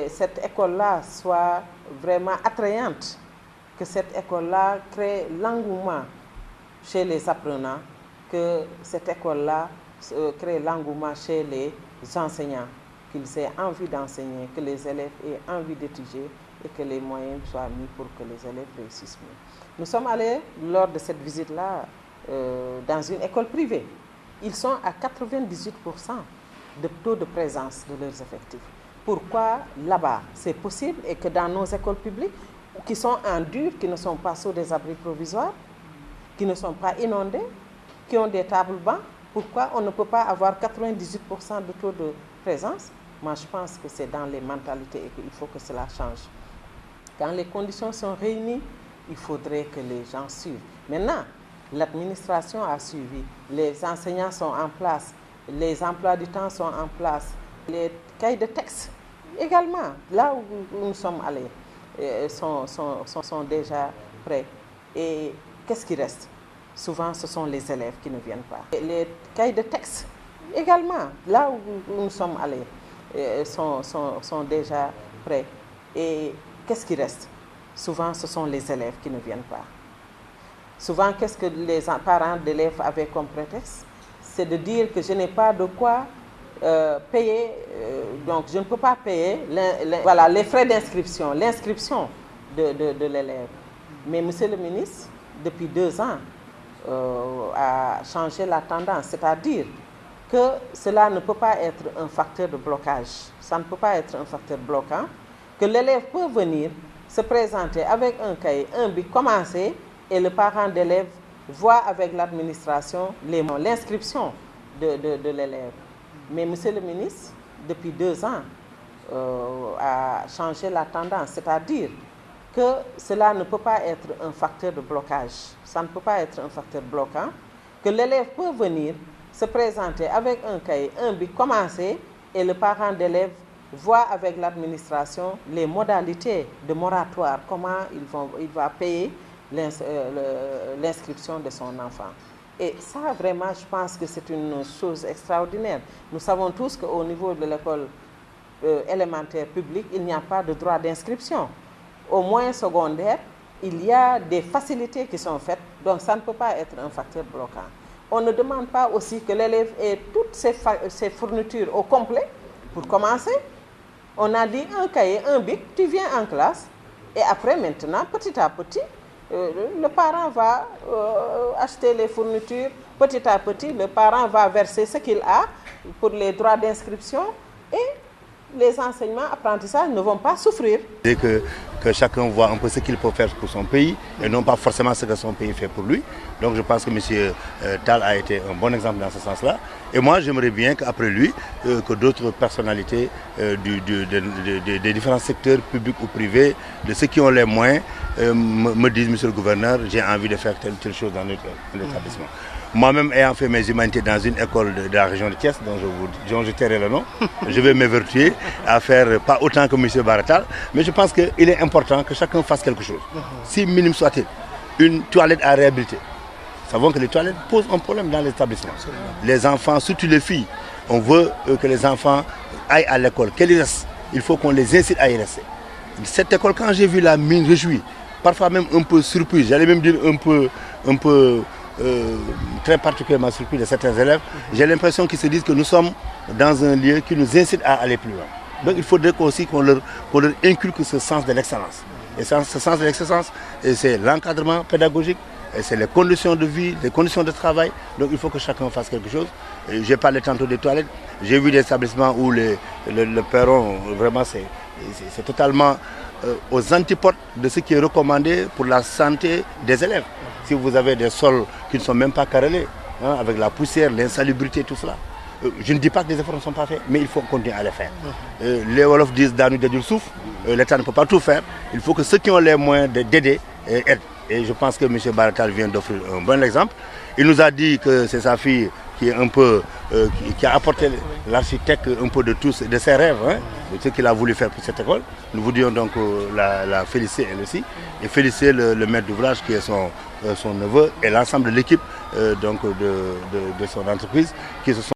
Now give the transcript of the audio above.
cette école-là soit vraiment attrayante, que cette école-là crée l'engouement chez les apprenants, que cette école-là crée l'engouement chez les enseignants, qu'ils aient envie d'enseigner, que les élèves aient envie d'étudier et que les moyens soient mis pour que les élèves réussissent mieux. Nous sommes allés, lors de cette visite-là, dans une école privée. Ils sont à 98% de taux de présence de leurs effectifs. Pourquoi là-bas c'est possible et que dans nos écoles publiques, qui sont en dur, qui ne sont pas sous des abris provisoires, qui ne sont pas inondées, qui ont des tables bancs, pourquoi on ne peut pas avoir 98% de taux de présence? Moi, je pense que c'est dans les mentalités et qu'il faut que cela change. Quand les conditions sont réunies, il faudrait que les gens suivent. Maintenant, l'administration a suivi, les enseignants sont en place, les emplois du temps sont en place, les cahiers de texte également, là où nous sommes allés, sont déjà prêts. Et qu'est-ce qui reste? Souvent, ce sont les élèves qui ne viennent pas. Et les cahiers de texte également, là où nous sommes allés, sont déjà prêts. Et qu'est-ce qui reste? Souvent, ce sont les élèves qui ne viennent pas. Souvent, qu'est-ce que les parents d'élèves avaient comme prétexte? C'est de dire que je n'ai pas de quoi payer, donc je ne peux pas payer les frais d'inscription, l'inscription de l'élève. Mais monsieur le ministre, depuis 2 ans, a changé la tendance, c'est-à-dire que cela ne peut pas être un facteur de blocage, ça ne peut pas être un facteur bloquant, que l'élève peut venir se présenter avec un cahier, un bic, commencer, et le parent d'élève voit avec l'administration l'inscription de l'élève. Mais monsieur le ministre, depuis 2 ans, a changé la tendance, c'est-à-dire que cela ne peut pas être un facteur de blocage, ça ne peut pas être un facteur bloquant, que l'élève peut venir se présenter avec un cahier, un bic, commencer, et le parent d'élève voit avec l'administration les modalités de moratoire, comment il va payer l'inscription de son enfant. Et ça, vraiment, je pense que c'est une chose extraordinaire. Nous savons tous qu'au niveau de l'école élémentaire publique, il n'y a pas de droit d'inscription. Au moins secondaire, il y a des facilités qui sont faites, donc ça ne peut pas être un facteur bloquant. On ne demande pas aussi que l'élève ait toutes ses fournitures au complet pour commencer. On a dit un cahier, un bic, tu viens en classe, et après maintenant, petit à petit, le parent va acheter les fournitures, petit à petit, le parent va verser ce qu'il a pour les droits d'inscription et les enseignements, apprentissages ne vont pas souffrir. Et que chacun voit un peu ce qu'il peut faire pour son pays et non pas forcément ce que son pays fait pour lui. Donc je pense que M. Tall a été un bon exemple dans ce sens-là. Et moi, j'aimerais bien qu'après lui, que d'autres personnalités des différents secteurs publics ou privés, de ceux qui ont les moyens, me disent, monsieur le gouverneur, j'ai envie de faire telle chose dans notre établissement. Moi-même, ayant fait mes humanités dans une école de la région de Thiès, dont je tairai le nom, je vais m'évertuer à faire pas autant que M. Baratal, mais je pense qu'il est important que chacun fasse quelque chose. Si minime soit-il, une toilette à réhabiliter. Nous savons que les toilettes posent un problème dans l'établissement. Les enfants, surtout les filles, on veut que les enfants aillent à l'école. Qu'elles restent, il faut qu'on les incite à y rester. Cette école, quand j'ai vu la mine réjouie, parfois même un peu surprise, j'allais même dire un peu très particulièrement surpris de certains élèves, j'ai l'impression qu'ils se disent que nous sommes dans un lieu qui nous incite à aller plus loin. Donc il faudrait aussi qu'on leur inculque ce sens de l'excellence. Et ce sens de l'excellence, c'est l'encadrement pédagogique, c'est les conditions de vie, les conditions de travail. Donc il faut que chacun fasse quelque chose. J'ai parlé tantôt des toilettes, j'ai vu des établissements où le perron, vraiment c'est totalement aux antipodes de ce qui est recommandé pour la santé des élèves. Si vous avez des sols qui ne sont même pas carrelés, hein, avec la poussière, l'insalubrité, tout cela, je ne dis pas que des efforts ne sont pas faits, mais il faut continuer à les faire. Les Wolofs disent dans du souffle, l'État ne peut pas tout faire, il faut que ceux qui ont les moyens d'aider aident. Et je pense que M. Baratal vient d'offrir un bon exemple. Il nous a dit que c'est sa fille qui est un peu, qui a apporté l'architecte un peu de tous, de ses rêves, hein, de ce qu'il a voulu faire pour cette école. Nous voulions donc la féliciter elle aussi, et féliciter le maître d'ouvrage qui est son neveu et l'ensemble de l'équipe de son entreprise qui se sont